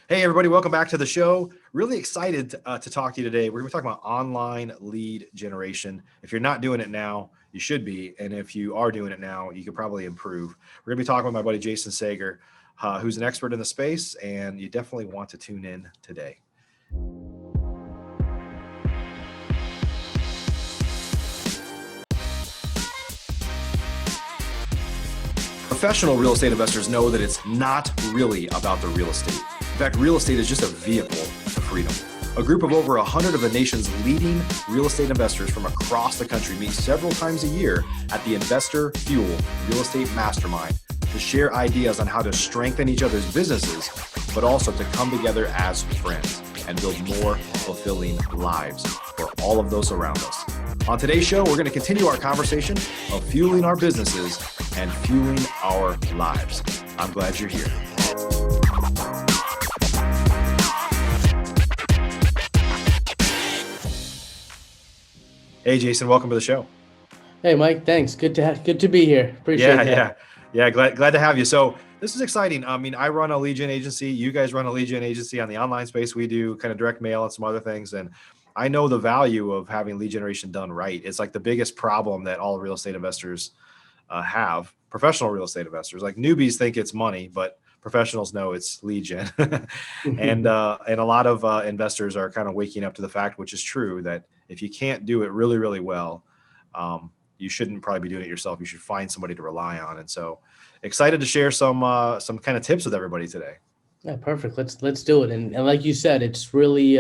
Hey, everybody, welcome back to the show. Really excited to talk to you today. We're going to be talking about online lead generation. If you're not doing it now, you should be. And if you are doing it now, you could probably improve. We're going to be talking with my buddy Jason Sager, who's an expert in the space, and you definitely want to tune in today. Professional real estate investors know that it's not really about the real estate. In fact, real estate is just a vehicle to freedom. A group of over 100 of the nation's leading real estate investors from across the country meet several times a year at the Investor Fuel Real Estate Mastermind to share ideas on how to strengthen each other's businesses, but also to come together as friends and build more fulfilling lives for all of those around us. On today's show, we're going to continue our conversation of fueling our businesses and fueling our lives. I'm glad you're here. Hey, Jason, welcome to the show. Hey, Mike, thanks. Good to be here. Appreciate that. Yeah. Glad to have you. So this is exciting. I mean, I run a lead gen agency. You guys run a lead gen agency on the online space. We do kind of direct mail and some other things. And I know the value of having lead generation done right. It's like the biggest problem that all real estate investors have. Professional real estate investors, like newbies, think it's money, but professionals know it's lead gen. and a lot of investors are kind of waking up to the fact, which is true, that if you can't do it really, really well, you shouldn't probably be doing it yourself. You should find somebody to rely on. And so excited to share some kind of tips with everybody today. Yeah, perfect. Let's do it. And like you said, it's really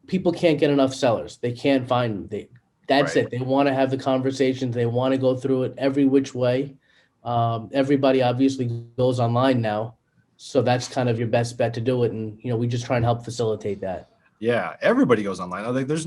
people can't get enough sellers. They can't find them. That's Right. it. They want to have the conversations. They want to go through it every which way. Everybody obviously goes online now, so that's kind of your best bet to do it. And we just try and help facilitate that. Yeah, everybody goes online. I think there's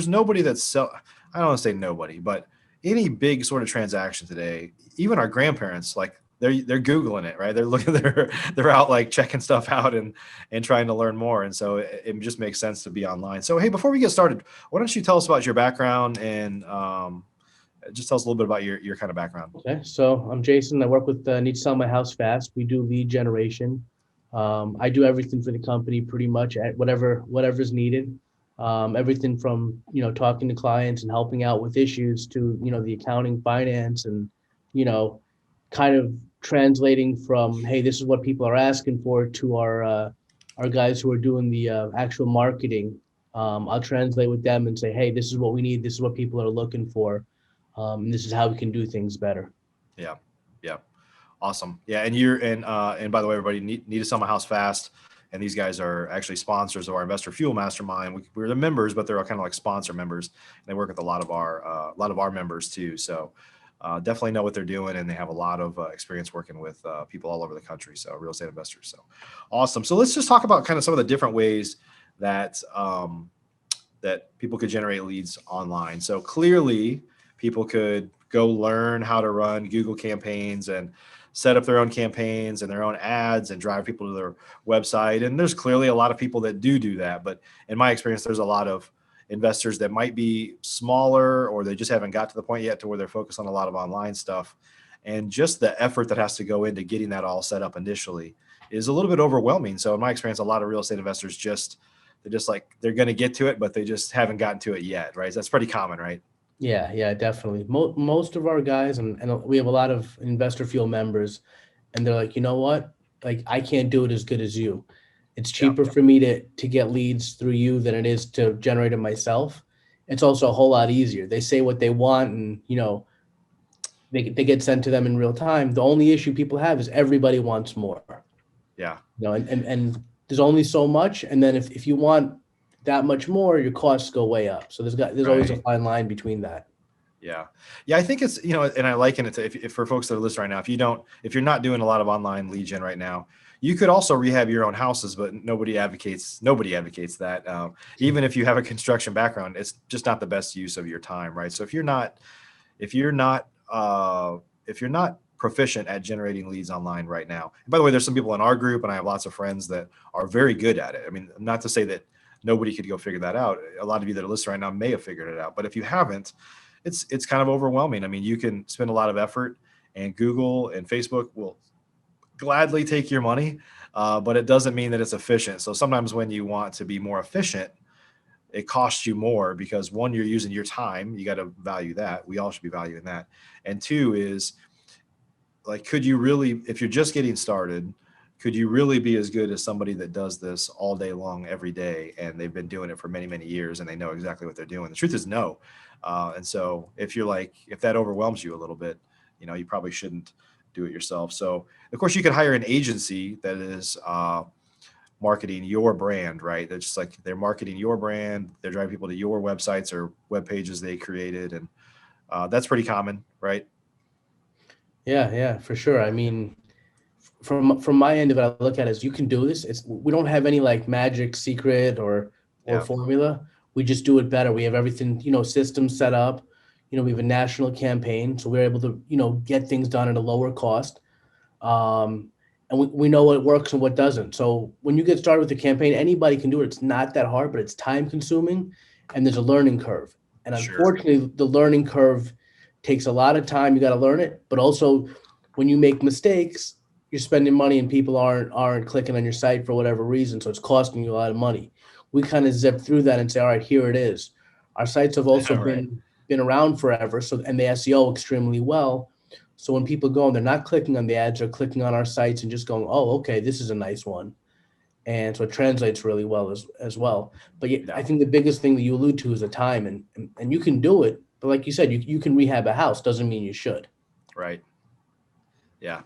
nobody that's I don't want to say nobody, but any big sort of transaction today, even our grandparents, like they're Googling it, right? They're looking, they're out like checking stuff out and trying to learn more. And so it just makes sense to be online. So hey, before we get started, why don't you tell us about your background and just tell us a little bit about your kind of background. Okay, so I'm Jason. I work with Need to Sell My House Fast. We do lead generation. I do everything for the company pretty much at whatever's needed. Everything from talking to clients and helping out with issues to the accounting, finance, and kind of translating from, hey, this is what people are asking for, to our guys who are doing the actual marketing. I'll translate with them and say, hey, this is what we need. This is what people are looking for. And this is how we can do things better. Yeah. Awesome. Yeah. And by the way, everybody, need to sell my house fast. And these guys are actually sponsors of our Investor Fuel Mastermind. We're the members, but they're all kind of like sponsor members. And they work with a lot of our members too. So definitely know what they're doing, and they have a lot of experience working with people all over the country. So real estate investors. So awesome. So let's just talk about kind of some of the different ways that that people could generate leads online. So clearly, people could go learn how to run Google campaigns and set up their own campaigns and their own ads and drive people to their website. And there's clearly a lot of people that do that. But in my experience, there's a lot of investors that might be smaller, or they just haven't got to the point yet to where they're focused on a lot of online stuff. And just the effort that has to go into getting that all set up initially is a little bit overwhelming. So in my experience, a lot of real estate investors they're going to get to it, but they just haven't gotten to it yet. Right. That's pretty common, right? Yeah, definitely. Most of our guys, and we have a lot of Investor Fuel members, and they're like, you know what? Like, I can't do it as good as you. It's cheaper for me to get leads through you than it is to generate it myself. It's also a whole lot easier. They say what they want, and they get sent to them in real time. The only issue people have is everybody wants more. Yeah. And there's only so much, and then if you want that much more, your costs go way up. So there's always a fine line between that. Yeah. I think it's, and I liken it to, if for folks that are listening right now, if you're not doing a lot of online lead gen right now, you could also rehab your own houses, but nobody advocates that. Even if you have a construction background, it's just not the best use of your time. Right. So if you're not proficient at generating leads online right now, and by the way, there's some people in our group, and I have lots of friends that are very good at it. I mean, not to say that nobody could go figure that out. A lot of you that are listening right now may have figured it out, but if you haven't, it's kind of overwhelming. I mean, you can spend a lot of effort, and Google and Facebook will gladly take your money. but it doesn't mean that it's efficient. So sometimes when you want to be more efficient, it costs you more because one, you're using your time. You got to value that. We all should be valuing that. And two is like, could you really, if you're just getting started, could you really be as good as somebody that does this all day long every day and they've been doing it for many, many years and they know exactly what they're doing? The truth is no. And so if you're like, if that overwhelms you a little bit, you probably shouldn't do it yourself. So of course you could hire an agency that is marketing your brand, right? They're just like, they're marketing your brand. They're driving people to your websites or web pages they created. And that's pretty common, right? Yeah, for sure. I mean, from my end of it, I look at it as you can do this. We don't have any like magic secret or Yeah, formula. We just do it better. We have everything, systems set up. We have a national campaign, so we're able to, get things done at a lower cost. Um, and we know what works and what doesn't. So when you get started with the campaign, anybody can do it. It's not that hard, but it's time consuming and there's a learning curve. And sure. unfortunately, the learning curve takes a lot of time. You got to learn it, but also when you make mistakes, you're spending money and people aren't clicking on your site for whatever reason. So it's costing you a lot of money. We kind of zip through that and say, all right, here it is. Our sites have also Right. been around forever. So and the SEO extremely well. So when people go and they're not clicking on the ads, they're clicking on our sites and just going, oh, okay, this is a nice one. And so it translates really well as well. But yeah, I Yeah. think the biggest thing that you allude to is the time and you can do it. But like you said, you can rehab a house, doesn't mean you should. Right. Yeah.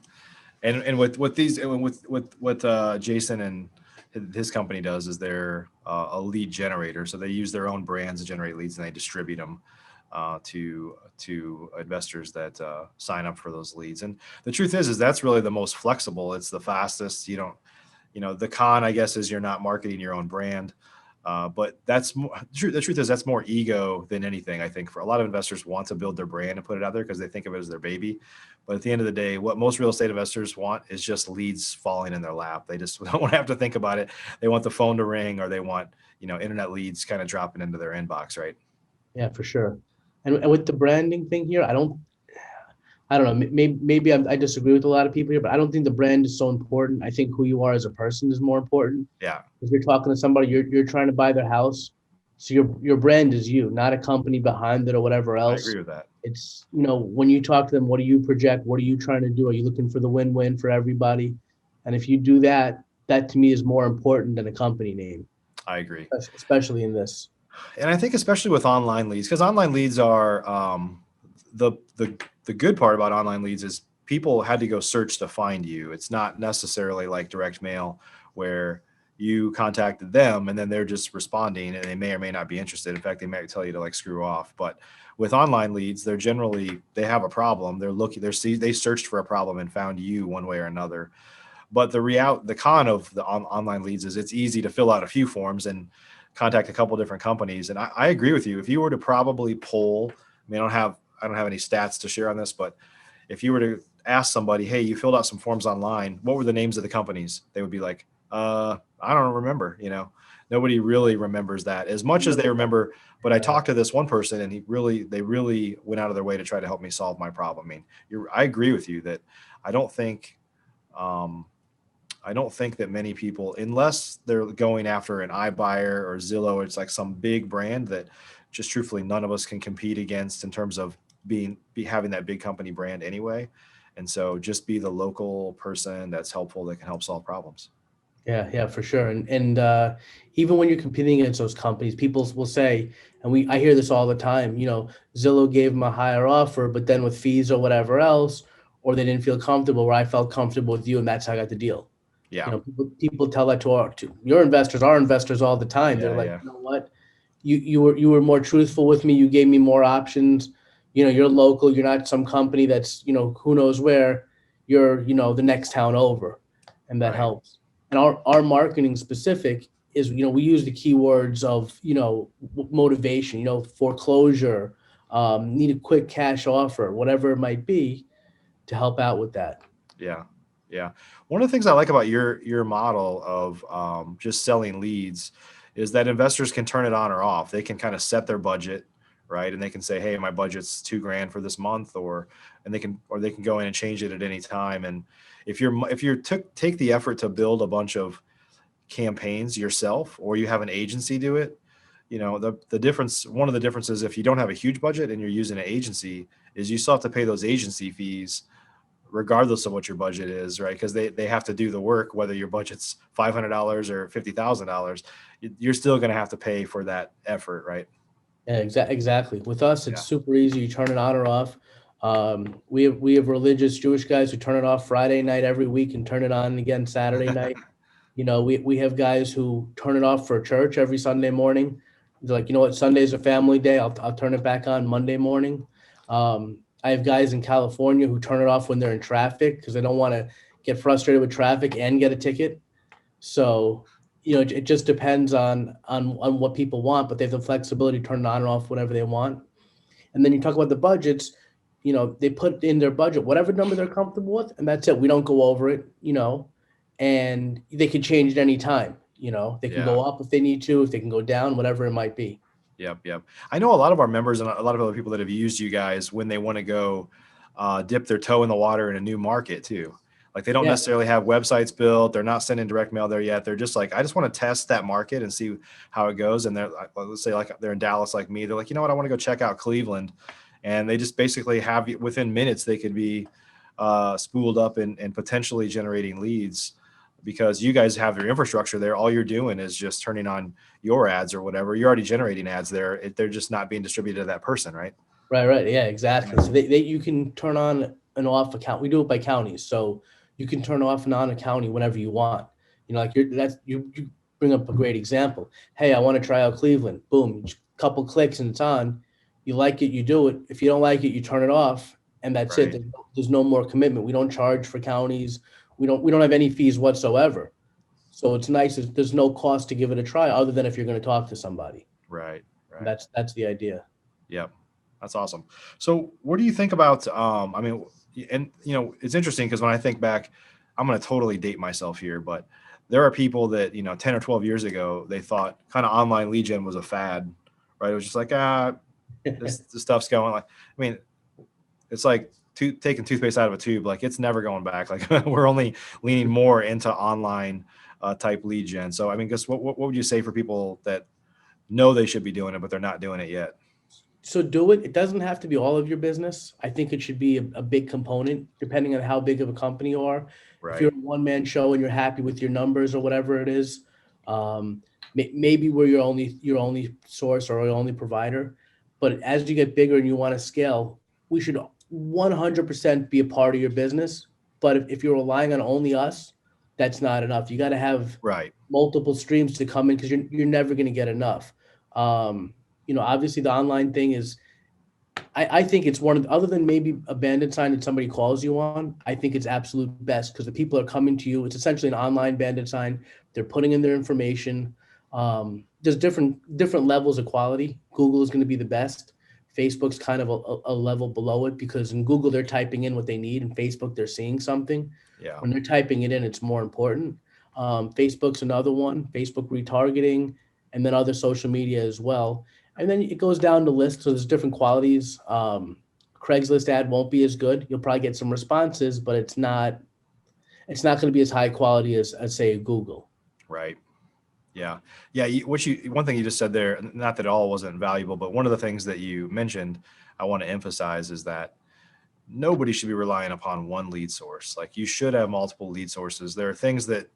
And with these, and with what Jason and his company does is they're a lead generator. So they use their own brands to generate leads and they distribute them to investors that sign up for those leads. And the truth is that's really the most flexible. It's the fastest. You don't, the con, I guess, is you're not marketing your own brand. But that's more, the truth is that's more ego than anything. I think for a lot of investors want to build their brand and put it out there because they think of it as their baby. But at the end of the day, what most real estate investors want is just leads falling in their lap. They just don't want to have to think about it. They want the phone to ring or they want, internet leads kind of dropping into their inbox, right? Yeah, for sure. And with the branding thing here, I don't know. Maybe I disagree with a lot of people here, but I don't think the brand is so important. I think who you are as a person is more important. Yeah, If you're talking to somebody, you're trying to buy their house, so your brand is you, not a company behind it or whatever I else. agree with that. It's when you talk to them, what do you project? What are you trying to do? Are you looking for the win-win for everybody? And if you do that, that to me is more important than a company name, I agree. especially in this. And I think especially with online leads, because online leads are the good part about online leads is people had to go search to find you. It's not necessarily like direct mail where you contacted them and then they're just responding and they may or may not be interested. In fact, they might tell you to like screw off. But with online leads, they have a problem. They're looking, they searched for a problem and found you one way or another. But the con of the online leads is it's easy to fill out a few forms and contact a couple different companies. And I agree with you. If you were to probably poll, I mean, I don't have any stats to share on this, but if you were to ask somebody, hey, you filled out some forms online, what were the names of the companies? They would be like, I don't remember. Nobody really remembers that as much as they remember. But I talked to this one person and they really went out of their way to try to help me solve my problem. I mean, I agree with you that I don't think, um, I don't think that many people, unless they're going after an iBuyer or Zillow, it's like some big brand that just truthfully none of us can compete against in terms of having that big company brand anyway. And so just be the local person that's helpful that can help solve problems. Yeah, for sure. And even when you're competing against those companies, people will say, and I hear this all the time, Zillow gave them a higher offer, but then with fees or whatever else, or they didn't feel comfortable where I felt comfortable with you and that's how I got the deal. Yeah. People tell that to your investors, our investors all the time. They're Yeah. like, Yeah. you know what? You were more truthful with me. You gave me more options. You're local. You're not some company that's, who knows where. You're, the next town over. And that Right. helps. And our marketing specific is, we use the keywords of, motivation, foreclosure, need a quick cash offer, whatever it might be to help out with that. Yeah. Yeah. One of the things I like about your model of just selling leads is that investors can turn it on or off. They can kind of set their budget, right? And they can say, "Hey, my budget's $2,000 for this month," or they can go in and change it at any time. And if you take the effort to build a bunch of campaigns yourself, or you have an agency do it, the difference, one of the differences, if you don't have a huge budget and you're using an agency, is you still have to pay those agency fees regardless of what your budget is, right? Because they have to do the work, whether your budget's $500 or $50,000, you're still going to have to pay for that effort, right? Yeah, exactly. With us, it's Yeah. super easy. You turn it on or off. We have religious Jewish guys who turn it off Friday night every week and turn it on again Saturday night. We have guys who turn it off for church every Sunday morning. They're like, you know what, Sunday's a family day. I'll turn it back on Monday morning. I have guys in California who turn it off when they're in traffic because they don't want to get frustrated with traffic and get a ticket. So, it just depends on what people want, but they have the flexibility to turn it on and off whenever they want. And then you talk about the budgets, they put in their budget, whatever number they're comfortable with, and that's it. We don't go over it, and they can change at any time. They can Yeah. go up if they need to, if they can go down, whatever it might be. Yep. I know a lot of our members and a lot of other people that have used you guys when they want to go dip their toe in the water in a new market too. Like they don't Yeah. necessarily have websites built. They're not sending direct mail there yet. They're just like, I just want to test that market and see how it goes. And they're like, let's say like they're in Dallas like me. They're like, you know what? I want to go check out Cleveland. And they just basically have, within minutes, they could be spooled up and potentially generating leads, because you guys have your infrastructure there. All you're doing is just turning on your ads or whatever. You're already generating ads there. They're just not being distributed to that person, right? Right. Yeah, exactly. So you can turn on and off account. We do it by counties, so you can turn off and on a county whenever you want. Like you bring up a great example. Hey, I want to try out Cleveland. Boom, couple clicks and it's on. You like it, you do it. If you don't like it, you turn it off, and that's Right. it. There's no more commitment. We don't charge for counties. We don't have any fees whatsoever. So it's nice. There's no cost to give it a try, other than if you're going to talk to somebody. Right. That's the idea. Yep. That's awesome. So what do you think about, I mean, and it's interesting because when I think back, I'm going to totally date myself here, but there are people that, 10 or 12 years ago, they thought kind of online lead gen was a fad, right? It was just like, this stuff's going, like, I mean, it's like taking toothpaste out of a tube. Like it's never going back. Like we're only leaning more into online type lead gen. So, I mean, guess what would you say for people that know they should be doing it, but they're not doing it yet? So do it. It doesn't have to be all of your business. I think it should be a big component, depending on how big of a company you are. If you're Right. a one-man show and you're happy with your numbers or whatever it is, maybe we're your only source or your only provider. But as you get bigger and you want to scale, we should 100% be a part of your business. But if you're relying on only us, that's not enough. You got to have Right. multiple streams to come in because you're never going to get enough. Obviously the online thing is, I think it's one of, other than maybe a bandit sign that somebody calls you on, I think it's absolute best because the people are coming to you. It's essentially an online bandit sign. They're putting in their information. There's different levels of quality. Google is going to be the best. Facebook's kind of a level below it because in Google they're typing in what they need, and Facebook they're seeing something. Yeah. When they're typing it in, it's more important. Facebook's another one. Facebook retargeting, and then other social media as well. And then it goes down the list. So there's different qualities. Craigslist ad won't be as good. You'll probably get some responses, but it's not going to be as high quality as say Google. Right. Yeah. Yeah. One thing you just said there, not that it all wasn't valuable, but one of the things that you mentioned, I want to emphasize is that nobody should be relying upon one lead source. Like you should have multiple lead sources. There are things that,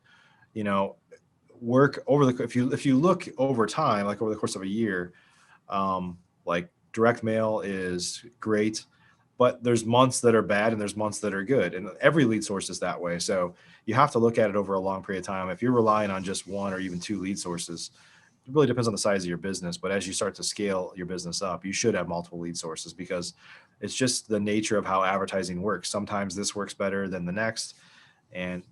work if you look over time, like over the course of a year, like direct mail is great, but there's months that are bad and there's months that are good. And every lead source is that way. So you have to look at it over a long period of time. If you're relying on just one or even two lead sources, it really depends on the size of your business. But as you start to scale your business up, you should have multiple lead sources because it's just the nature of how advertising works. Sometimes this works better than the next. And,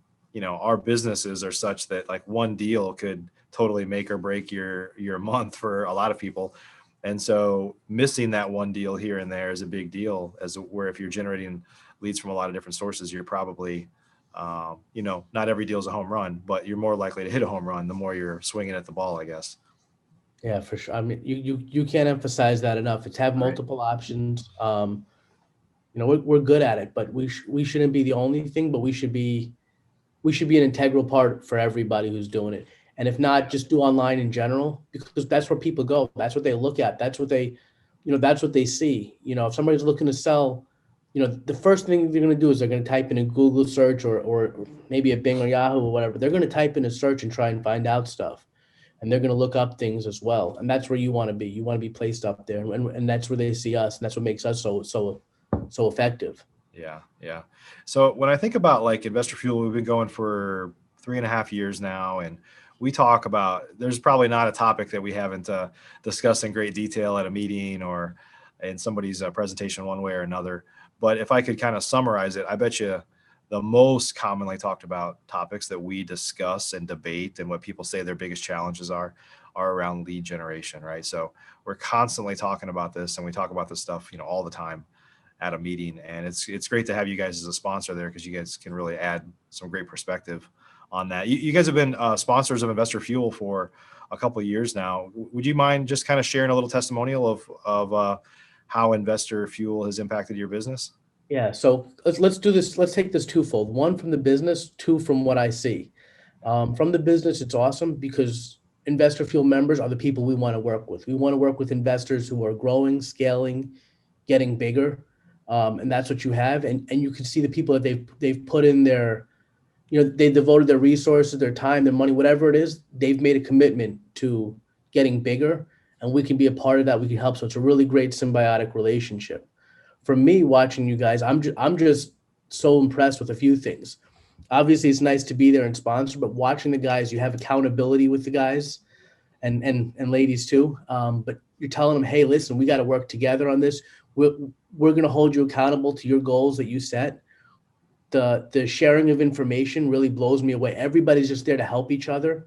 our businesses are such that like one deal could totally make or break your month for a lot of people. And so missing that one deal here and there is a big deal, where if you're generating leads from a lot of different sources, you're probably, not every deal is a home run, but you're more likely to hit a home run the more you're swinging at the ball, I guess. Yeah, for sure. I mean, you can't emphasize that enough. It's have Right. multiple options. we're good at it, but we shouldn't be the only thing, but we should be an integral part for everybody who's doing it. And if not, just do online in general, because that's where people go. That's what they look at. That's what they see. If somebody's looking to sell, the first thing they're going to do is they're going to type in a Google search or maybe a Bing or Yahoo or whatever. They're going to type in a search and try and find out stuff. And they're going to look up things as well. And that's where you want to be. You want to be placed up there. And that's where they see us. And that's what makes us so effective. Yeah, yeah. So when I think about like Investor Fuel, we've been going for 3.5 years now, and we talk about. There's probably not a topic that we haven't discussed in great detail at a meeting or in somebody's presentation one way or another. But if I could kind of summarize it, I bet you the most commonly talked about topics that we discuss and debate and what people say their biggest challenges are around lead generation, right? So we're constantly talking about this, and we talk about this stuff, all the time at a meeting, and it's great to have you guys as a sponsor there, because you guys can really add some great perspective on that. You guys have been sponsors of Investor Fuel for a couple of years now. Would you mind just kind of sharing a little testimonial of how Investor Fuel has impacted your business? Yeah, so let's do this. Let's take this twofold. One from the business, two from what I see. From the business, it's awesome because Investor Fuel members are the people we want to work with. We want to work with investors who are growing, scaling, getting bigger, and that's what you have. And you can see the people that they've put in they devoted their resources, their time, their money, whatever it is. They've made a commitment to getting bigger, and we can be a part of that. We can help. So it's a really great symbiotic relationship. For me, watching you guys, I'm just so impressed with a few things. Obviously, it's nice to be there and sponsor, but watching the guys, you have accountability with the guys and ladies too. But you're telling them, hey, listen, we got to work together on this. We're going to hold you accountable to your goals that you set. The sharing of information really blows me away. Everybody's just there to help each other.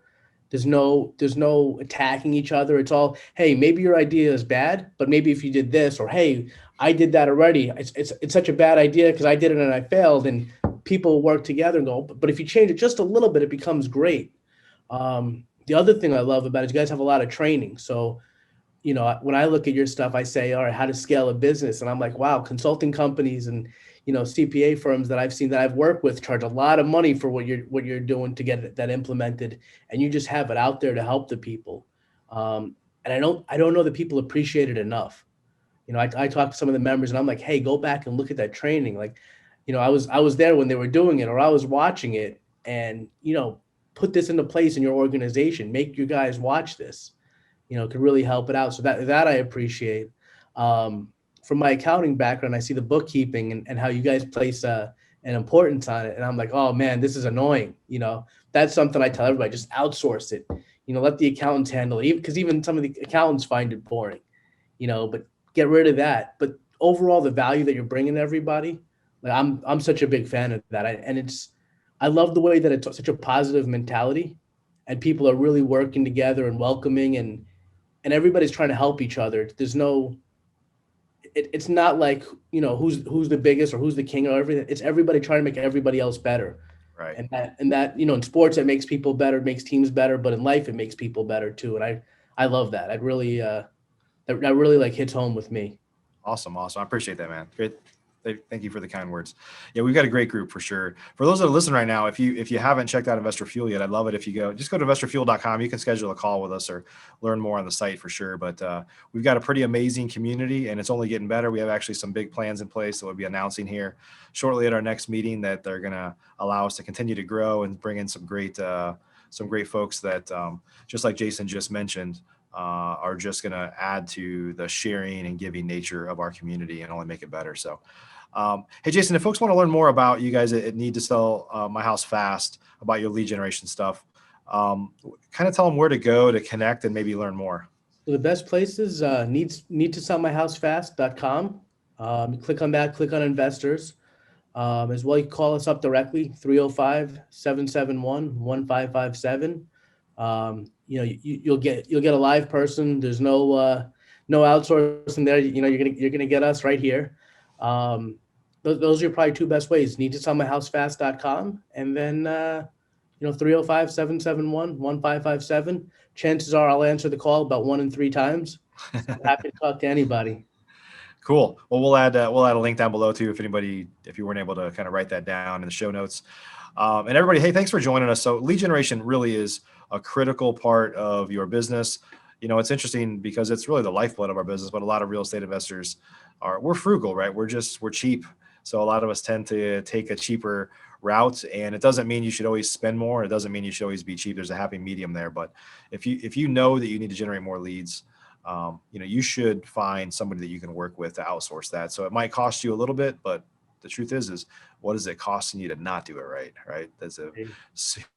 There's no attacking each other. It's all, hey, maybe your idea is bad, but maybe if you did this, or hey, I did that already. It's such a bad idea because I did it and I failed. And people work together and go, but if you change it just a little bit, it becomes great. The other thing I love about it is you guys have a lot of training. So, when I look at your stuff, I say, all right, how to scale a business. And I'm like, wow, consulting companies and, CPA firms that I've seen that I've worked with charge a lot of money for what you're doing to get that implemented. And you just have it out there to help the people. And I don't know that people appreciate it enough. I talk to some of the members and I'm like, hey, go back and look at that training. Like, I was there when they were doing it, or I was watching it, and, put this into place in your organization, make you guys watch this, could really help it out. So that I appreciate. From my accounting background, I see the bookkeeping and how you guys place an importance on it. And I'm like, oh man, this is annoying. That's something I tell everybody, just outsource it, let the accountants handle it, because even some of the accountants find it boring, but get rid of that. But overall, the value that you're bringing to everybody, like I'm such a big fan of that. I love the way that it's such a positive mentality, and people are really working together and welcoming, and everybody's trying to help each other. It's not like, who's the biggest or who's the king or everything. It's everybody trying to make everybody else better. Right. And that, in sports, it makes people better, makes teams better, but in life, it makes people better too. And I love that. That really like hits home with me. Awesome. I appreciate that, man. Great. Thank you for the kind words. Yeah, we've got a great group for sure. For those that are listening right now, if you haven't checked out Investor Fuel yet, I'd love it if you go to investorfuel.com. You can schedule a call with us or learn more on the site for sure. But we've got a pretty amazing community, and it's only getting better. We have actually some big plans in place that we'll be announcing here shortly at our next meeting that they're going to allow us to continue to grow and bring in some great folks that, just like Jason just mentioned, are just going to add to the sharing and giving nature of our community and only make it better. So, hey, Jason, if folks want to learn more about you guys at Need to Sell My House Fast, about your lead generation stuff, kind of tell them where to go to connect and maybe learn more. So the best place is need to sell my house fast.com. Click on that, click on investors. As well, you can call us up directly, 305-771-1557. You'll get a live person. There's no outsourcing there. You're gonna get us right here. Those are probably two best ways. Need to sell my house fast.com, and then 305-771-1557. Chances are I'll answer the call about 1 in 3 times. So happy to talk to anybody. Cool. Well, we'll add a link down below too if you weren't able to kind of write that down in the show notes. And everybody, hey, thanks for joining us. So lead generation really is a critical part of your business. It's interesting because it's really the lifeblood of our business, but a lot of real estate investors we're frugal, right? We're cheap. So a lot of us tend to take a cheaper route, and it doesn't mean you should always spend more. It doesn't mean you should always be cheap. There's a happy medium there. But if you know that you need to generate more leads, you should find somebody that you can work with to outsource that. So it might cost you a little bit, but the truth is what is it costing you to not do it right? Right. There's a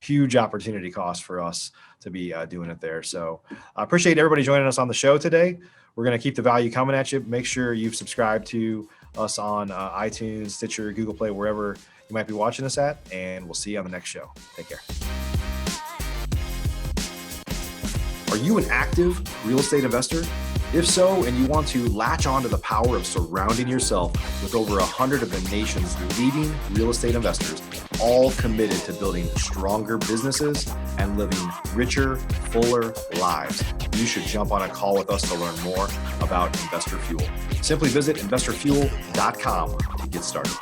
huge opportunity cost for us to be doing it there. So I appreciate everybody joining us on the show today. We're going to keep the value coming at you. Make sure you've subscribed to us on iTunes, Stitcher, Google Play, wherever you might be watching us at, and we'll see you on the next show. Take care. Are you an active real estate investor? If so, and you want to latch on to the power of surrounding yourself with over 100 of the nation's leading real estate investors, all committed to building stronger businesses and living richer, fuller lives, you should jump on a call with us to learn more about Investor Fuel. Simply visit investorfuel.com to get started.